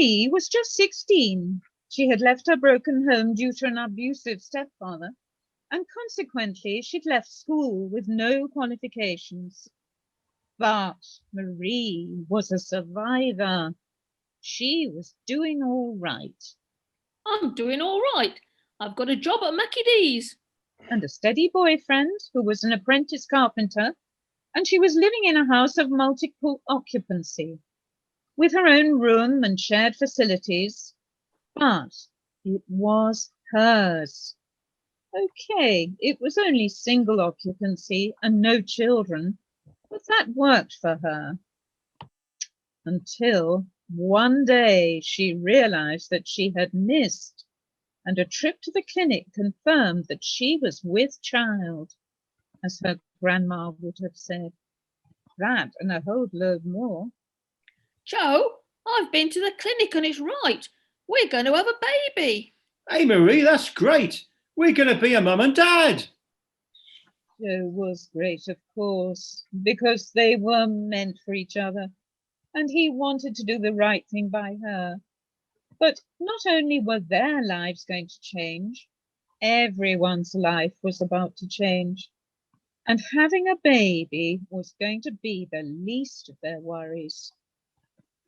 Marie was just 16. She had left her broken home due to an abusive stepfather, and consequently she'd left school with no qualifications. But Marie was a survivor. She was doing all right. I'm doing all right. I've got a job at Mackie D's. And a steady boyfriend who was an apprentice carpenter, and she was living in a house of multiple occupancy, with her own room and shared facilities, but it was hers. Okay, it was only single occupancy and no children, but that worked for her. Until one day she realized that she had missed, and a trip to the clinic confirmed that she was with child, as her grandma would have said. That and a whole load more. Joe, I've been to the clinic and it's right. We're going to have a baby. Hey, Marie, that's great. We're going to be a mum and dad. Joe was great, of course, because they were meant for each other, and he wanted to do the right thing by her. But not only were their lives going to change, everyone's life was about to change. And having a baby was going to be the least of their worries.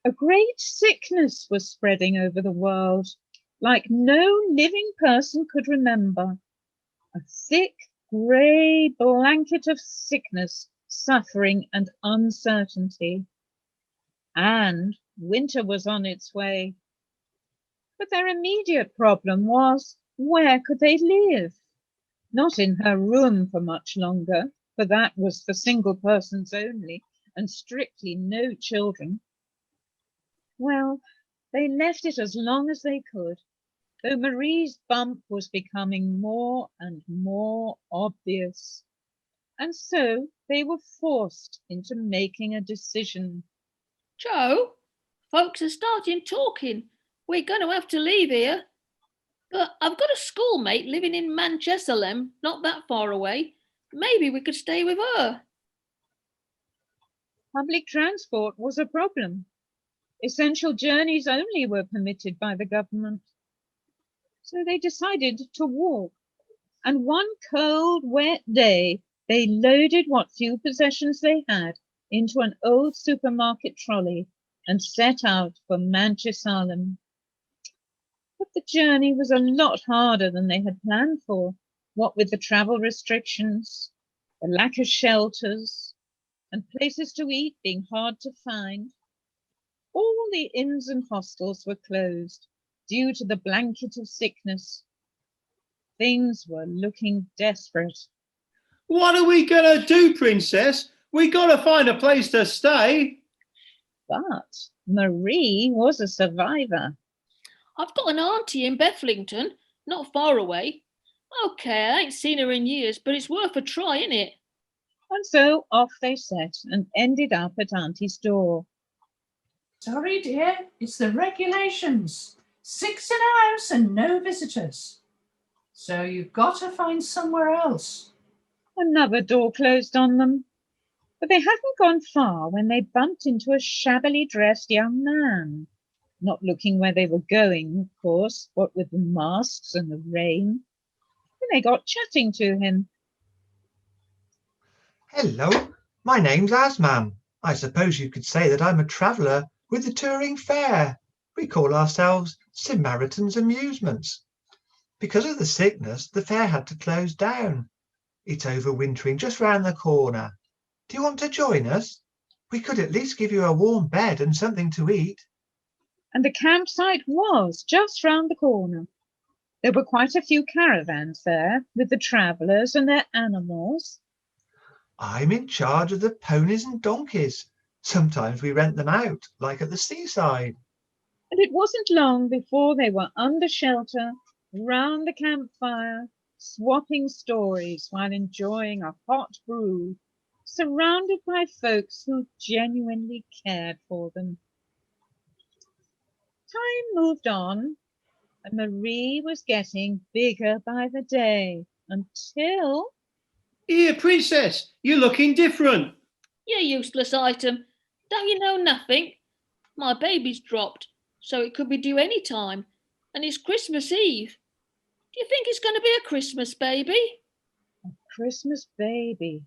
A great sickness was spreading over the world, like no living person could remember. A thick, grey blanket of sickness, suffering, and uncertainty. And winter was on its way. But their immediate problem was, where could they live? Not in her room for much longer, for that was for single persons only, and strictly no children. Well, they left it as long as they could, though Marie's bump was becoming more and more obvious. And so they were forced into making a decision. Joe, folks are starting talking. We're going to have to leave here. But I've got a schoolmate living in Manchester, not that far away. Maybe we could stay with her. Public transport was a problem. Essential journeys only were permitted by the government. So they decided to walk. And one cold, wet day, they loaded what few possessions they had into an old supermarket trolley and set out for Manchester. But the journey was a lot harder than they had planned for, what with the travel restrictions, the lack of shelters, and places to eat being hard to find. All the inns and hostels were closed due to the blanket of sickness. Things were looking desperate. What are we going to do, Princess? We got to find a place to stay. But Marie was a survivor. I've got an auntie in Bethlington, not far away. Okay, I ain't seen her in years, but it's worth a try, innit? And so off they set and ended up at Auntie's door. Sorry, dear, it's the regulations. 6 in a house and no visitors. So you've got to find somewhere else. Another door closed on them. But they hadn't gone far when they bumped into a shabbily dressed young man. Not looking where they were going, of course, what with the masks and the rain. And they got chatting to him. Hello, my name's Asman. I suppose you could say that I'm a traveller with the touring fair. We call ourselves Samaritan's Amusements. Because of the sickness, the fair had to close down. It's overwintering just round the corner. Do you want to join us? We could at least give you a warm bed and something to eat. And the campsite was just round the corner. There were quite a few caravans there with the travellers and their animals. I'm in charge of the ponies and donkeys. Sometimes we rent them out, like at the seaside. And it wasn't long before they were under shelter, round the campfire, swapping stories while enjoying a hot brew, surrounded by folks who genuinely cared for them. Time moved on, and Marie was getting bigger by the day, until... Here, Princess, you're looking different. You useless item. Don't you know nothing? My baby's dropped. so it could be due any time. And it's Christmas Eve. Do you think it's going to be a Christmas baby? A Christmas baby.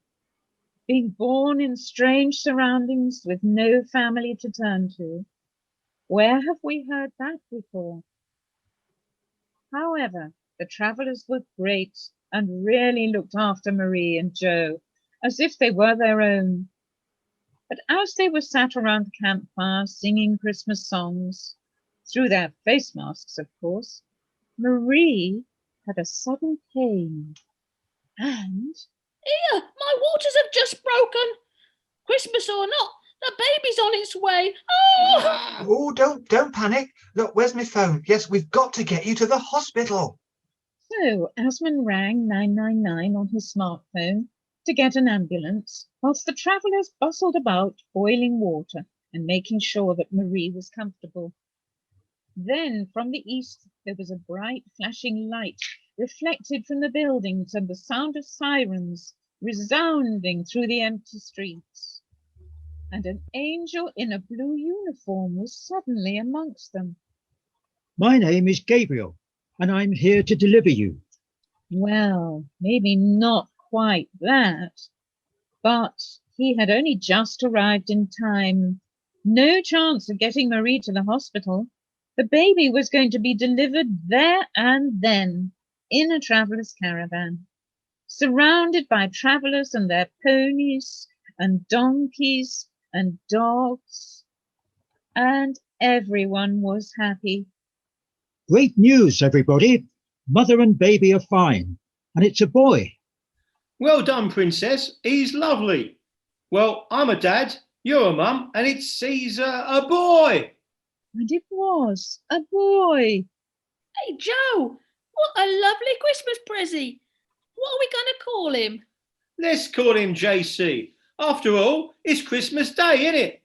Being born in strange surroundings with no family to turn to. Where have we heard that before? However, the travellers were great and really looked after Marie and Joe as if they were their own. But as they were sat around the campfire singing Christmas songs, through their face masks, of course, Marie had a sudden pain. And Here, my waters have just broken. Christmas or not, the baby's on its way. Oh! Oh, don't panic. Look, where's my phone? Yes, we've got to get you to the hospital. so Asman rang 999 on his smartphone to get an ambulance, whilst the travellers bustled about boiling water and making sure that Marie was comfortable. Then from the east there was a bright flashing light reflected from the buildings and the sound of sirens resounding through the empty streets. And an angel in a blue uniform was suddenly amongst them. My name is Gabriel, and I'm here to deliver you. Well, maybe not quite that, but he had only just arrived in time. No chance of getting Marie to the hospital. The baby was going to be delivered there and then, in a traveller's caravan, surrounded by travellers and their ponies and donkeys and dogs, and everyone was happy. Great news, everybody. Mother and baby are fine, and it's a boy. Well done, Princess. He's lovely. Well, I'm a dad, you're a mum, and it's Caesar, a boy. And it was a boy. Hey, Joe, what a lovely Christmas present. What are we going to call him? Let's call him JC. After all, it's Christmas Day, isn't it?